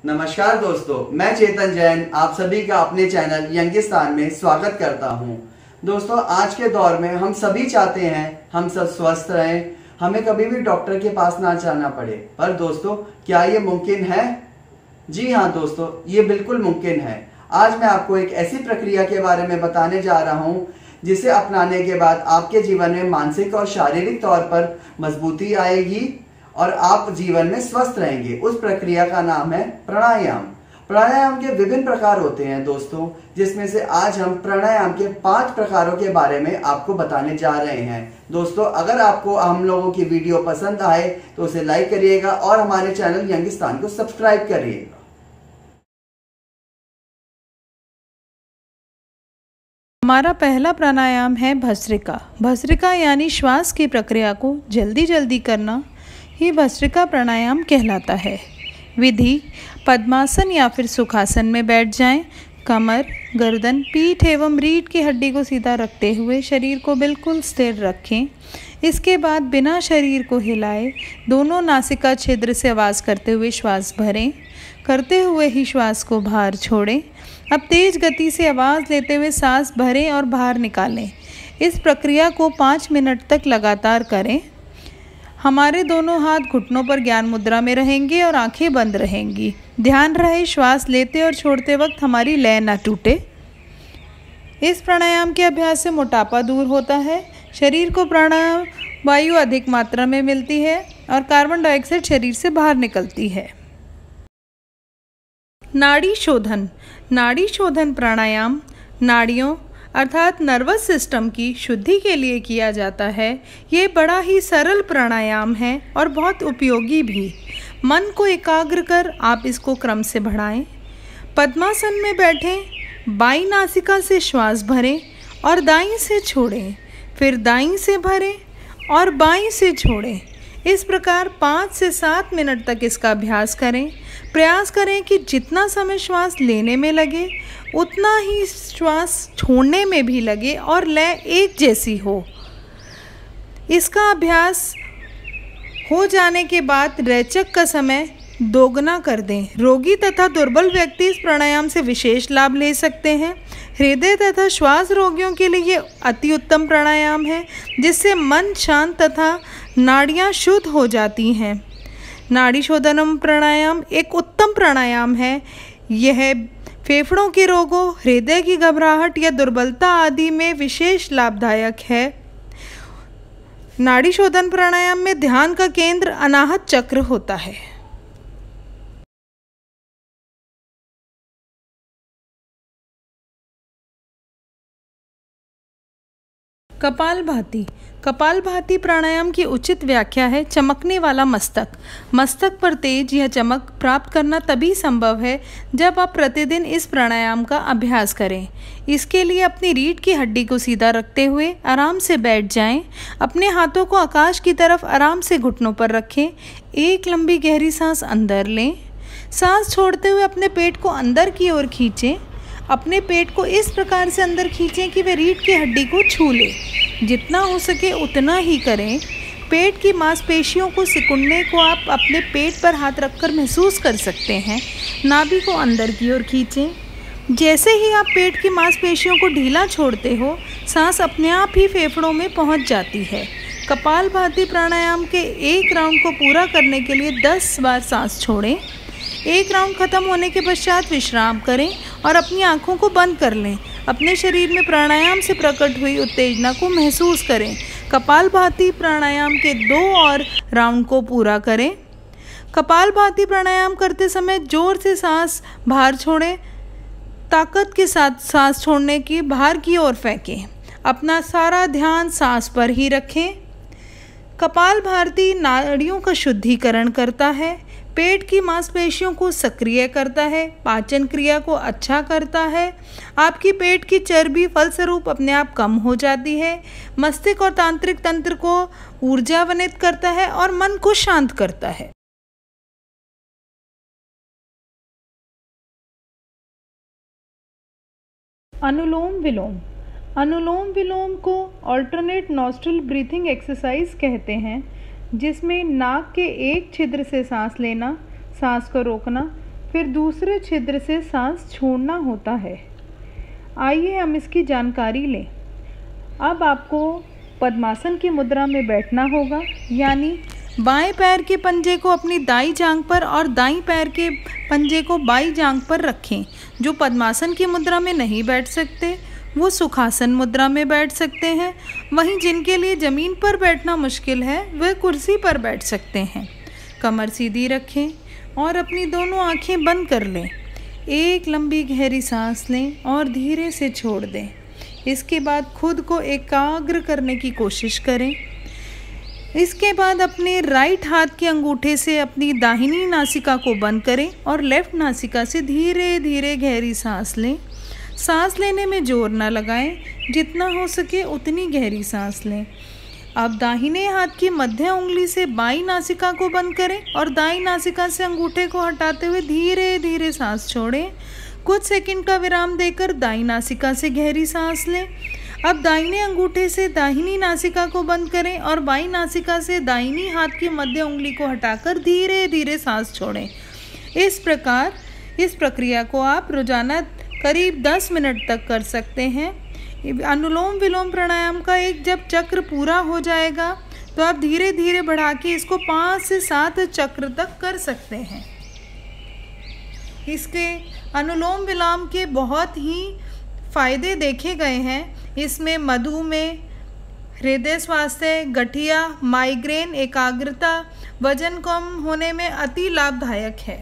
नमस्कार दोस्तों, मैं चेतन जैन आप सभी का अपने चैनल यंगिस्तान में स्वागत करता हूं। दोस्तों, आज के दौर में हम सभी चाहते हैं हम सब स्वस्थ रहें, हमें कभी भी डॉक्टर के पास ना जाना पड़े। पर दोस्तों, क्या ये मुमकिन है? जी हाँ दोस्तों, ये बिल्कुल मुमकिन है। आज मैं आपको एक ऐसी प्रक्रिया के बारे में बताने जा रहा हूँ जिसे अपनाने के बाद आपके जीवन में मानसिक और शारीरिक तौर पर मजबूती आएगी और आप जीवन में स्वस्थ रहेंगे। उस प्रक्रिया का नाम है प्राणायाम। प्राणायाम के विभिन्न प्रकार होते हैं दोस्तों, जिसमें से आज हम प्राणायाम के 5 प्रकारों के बारे में आपको बताने जा रहे हैं। दोस्तों, अगर आपको हम लोगों की वीडियो पसंद आए तो उसे लाइक करिएगा और हमारे चैनल यंगिस्तान को सब्सक्राइब करिएगा। हमारा पहला प्राणायाम है भस्त्रिका। भस्त्रिका यानी श्वास की प्रक्रिया को जल्दी जल्दी करना ही भस्त्रिका प्राणायाम कहलाता है। विधि: पद्मासन या फिर सुखासन में बैठ जाएं। कमर, गर्दन, पीठ एवं रीढ़ की हड्डी को सीधा रखते हुए शरीर को बिल्कुल स्थिर रखें। इसके बाद बिना शरीर को हिलाए दोनों नासिका छिद्र से आवाज़ करते हुए श्वास भरें। करते हुए ही श्वास को बाहर छोड़ें। अब तेज गति से आवाज़ लेते हुए सांस भरें और बाहर निकालें। इस प्रक्रिया को 5 मिनट तक लगातार करें। हमारे दोनों हाथ घुटनों पर ज्ञान मुद्रा में रहेंगे और आंखें बंद रहेंगी। ध्यान रहे श्वास लेते और छोड़ते वक्त हमारी लय न टूटे। इस प्राणायाम के अभ्यास से मोटापा दूर होता है, शरीर को प्राण वायु अधिक मात्रा में मिलती है और कार्बन डाइऑक्साइड शरीर से बाहर निकलती है। नाड़ी शोधन। नाड़ी शोधन प्राणायाम नाड़ियों अर्थात नर्वस सिस्टम की शुद्धि के लिए किया जाता है। ये बड़ा ही सरल प्राणायाम है और बहुत उपयोगी भी। मन को एकाग्र कर आप इसको क्रम से बढ़ाएं। पद्मासन में बैठें, बाईं नासिका से श्वास भरें और दाईं से छोड़ें, फिर दाईं से भरें और बाईं से छोड़ें। इस प्रकार 5 से 7 मिनट तक इसका अभ्यास करें। प्रयास करें कि जितना समय श्वास लेने में लगे उतना ही श्वास छोड़ने में भी लगे और लय एक जैसी हो। इसका अभ्यास हो जाने के बाद रेचक का समय दोगुना कर दें। रोगी तथा दुर्बल व्यक्ति इस प्राणायाम से विशेष लाभ ले सकते हैं। हृदय तथा श्वास रोगियों के लिए ये अति उत्तम प्राणायाम है, जिससे मन शांत तथा नाड़ियाँ शुद्ध हो जाती हैं। नाड़ी शोधनम प्राणायाम एक उत्तम प्राणायाम है। यह फेफड़ों के रोगों, हृदय की घबराहट या दुर्बलता आदि में विशेष लाभदायक है। नाड़ी शोधन प्राणायाम में ध्यान का केंद्र अनाहत चक्र होता है। कपालभाति। कपालभाति प्राणायाम की उचित व्याख्या है चमकने वाला मस्तक। मस्तक पर तेज या चमक प्राप्त करना तभी संभव है जब आप प्रतिदिन इस प्राणायाम का अभ्यास करें। इसके लिए अपनी रीढ़ की हड्डी को सीधा रखते हुए आराम से बैठ जाएं। अपने हाथों को आकाश की तरफ आराम से घुटनों पर रखें। एक लंबी गहरी सांस अंदर लें। सांस छोड़ते हुए अपने पेट को अंदर की ओर खींचें। अपने पेट को इस प्रकार से अंदर खींचें कि वह रीढ़ की हड्डी को छू ले। जितना हो सके उतना ही करें। पेट की मांसपेशियों को सिकुड़ने को आप अपने पेट पर हाथ रखकर महसूस कर सकते हैं। नाभि को अंदर की ओर खींचें। जैसे ही आप पेट की मांसपेशियों को ढीला छोड़ते हो, सांस अपने आप ही फेफड़ों में पहुंच जाती है। कपालभाति प्राणायाम के एक राउंड को पूरा करने के लिए 10 बार सांस छोड़ें। एक राउंड खत्म होने के पश्चात विश्राम करें और अपनी आंखों को बंद कर लें। अपने शरीर में प्राणायाम से प्रकट हुई उत्तेजना को महसूस करें। कपालभाति प्राणायाम के 2 और राउंड को पूरा करें। कपालभाति प्राणायाम करते समय जोर से सांस बाहर छोड़ें। ताकत के साथ सांस छोड़ने की बाहर की ओर फेंकें। अपना सारा ध्यान सांस पर ही रखें। कपालभाति नाड़ियों का शुद्धिकरण करता है, पेट की मांसपेशियों को सक्रिय करता है, पाचन क्रिया को अच्छा करता है। आपकी पेट की चर्बी फलस्वरूप अपने आप कम हो जाती है। मस्तिष्क और तांत्रिक तंत्र को ऊर्जान्वित करता है और मन को शांत करता है। अनुलोम विलोम। अनुलोम विलोम को ऑल्टरनेट नॉस्ट्रल ब्रीथिंग एक्सरसाइज कहते हैं, जिसमें नाक के एक छिद्र से सांस लेना, सांस को रोकना, फिर दूसरे छिद्र से सांस छोड़ना होता है। आइए हम इसकी जानकारी लें। अब आपको पद्मासन की मुद्रा में बैठना होगा, यानी बाएं पैर के पंजे को अपनी दाईं जांघ पर और दाईं पैर के पंजे को बाईं जांघ पर रखें। जो पद्मासन की मुद्रा में नहीं बैठ सकते वो सुखासन मुद्रा में बैठ सकते हैं। वहीं जिनके लिए ज़मीन पर बैठना मुश्किल है वह कुर्सी पर बैठ सकते हैं। कमर सीधी रखें और अपनी दोनों आंखें बंद कर लें। एक लंबी गहरी सांस लें और धीरे से छोड़ दें। इसके बाद खुद को एकाग्र करने की कोशिश करें। इसके बाद अपने राइट हाथ के अंगूठे से अपनी दाहिनी नासिका को बंद करें और लेफ्ट नासिका से धीरे धीरे गहरी सांस लें। सांस लेने में जोर न लगाएं, जितना हो सके उतनी गहरी सांस लें। अब दाहिने हाथ की मध्य उंगली से बाईं नासिका को बंद करें और दाईं नासिका से अंगूठे को हटाते हुए धीरे धीरे सांस छोड़ें। कुछ सेकंड का विराम देकर दाईं नासिका से गहरी सांस लें। अब दाहिने अंगूठे से दाहिनी नासिका को बंद करें और बाईं नासिका से दाहिनी हाथ की मध्य उंगली को हटाकर धीरे धीरे सांस छोड़ें। इस प्रकार इस प्रक्रिया को आप रोजाना करीब 10 मिनट तक कर सकते हैं। अनुलोम विलोम प्राणायाम का एक जब चक्र पूरा हो जाएगा तो आप धीरे धीरे बढ़ा के इसको 5 से 7 चक्र तक कर सकते हैं। इसके अनुलोम विलोम के बहुत ही फायदे देखे गए हैं। इसमें मधुमेह, हृदय स्वास्थ्य, गठिया, माइग्रेन, एकाग्रता, वजन कम होने में अति लाभदायक है।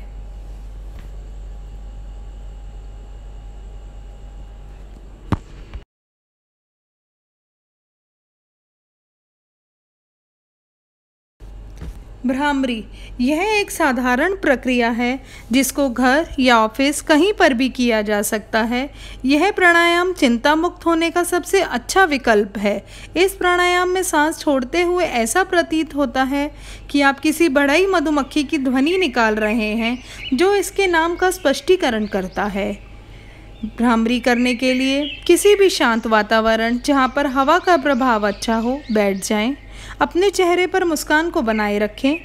भ्रामरी यह एक साधारण प्रक्रिया है जिसको घर या ऑफिस कहीं पर भी किया जा सकता है। यह प्राणायाम चिंता मुक्त होने का सबसे अच्छा विकल्प है। इस प्राणायाम में सांस छोड़ते हुए ऐसा प्रतीत होता है कि आप किसी बड़ई मधुमक्खी की ध्वनि निकाल रहे हैं, जो इसके नाम का स्पष्टीकरण करता है। भ्रामरी करने के लिए किसी भी शांत वातावरण जहाँ पर हवा का प्रभाव अच्छा हो बैठ जाएं। अपने चेहरे पर मुस्कान को बनाए रखें।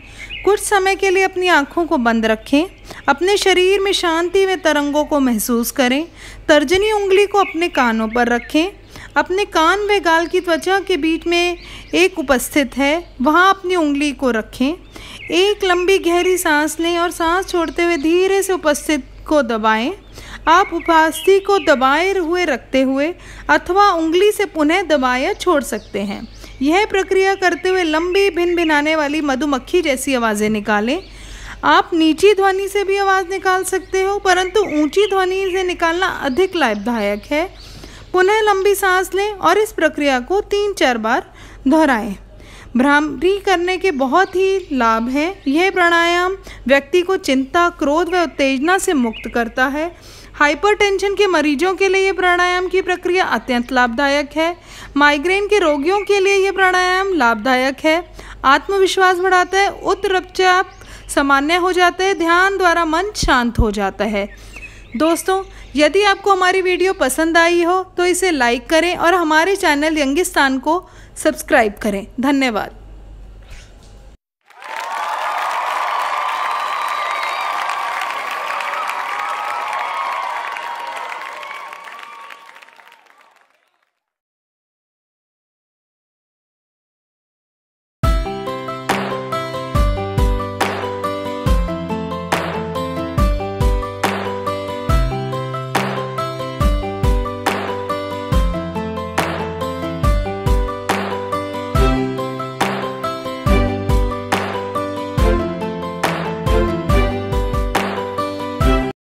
कुछ समय के लिए अपनी आँखों को बंद रखें। अपने शरीर में शांति व तरंगों को महसूस करें। तर्जनी उंगली को अपने कानों पर रखें। अपने कान व गाल की त्वचा के बीच में एक उपस्थित है, वहाँ अपनी उंगली को रखें। एक लंबी गहरी सांस लें और सांस छोड़ते हुए धीरे से उपस्थित को दबाएं। आप उपस्थिति को दबाए हुए रखते हुए अथवा उंगली से पुनः दबाया छोड़ सकते हैं। यह प्रक्रिया करते हुए लंबी भिनभिनाने वाली मधुमक्खी जैसी आवाज़ें निकालें। आप नीची ध्वनि से भी आवाज़ निकाल सकते हो, परंतु ऊंची ध्वनि से निकालना अधिक लाभदायक है। पुनः लंबी सांस लें और इस प्रक्रिया को 3-4 बार दोहराएं। भ्रामरी करने के बहुत ही लाभ हैं। यह प्राणायाम व्यक्ति को चिंता, क्रोध व उत्तेजना से मुक्त करता है। हाइपरटेंशन के मरीजों के लिए यह प्राणायाम की प्रक्रिया अत्यंत लाभदायक है। माइग्रेन के रोगियों के लिए यह प्राणायाम लाभदायक है। आत्मविश्वास बढ़ाता है। उच्च रक्तचाप सामान्य हो जाता है। ध्यान द्वारा मन शांत हो जाता है। दोस्तों, यदि आपको हमारी वीडियो पसंद आई हो तो इसे लाइक करें और हमारे चैनल यंगिस्तान को सब्सक्राइब करें। धन्यवाद।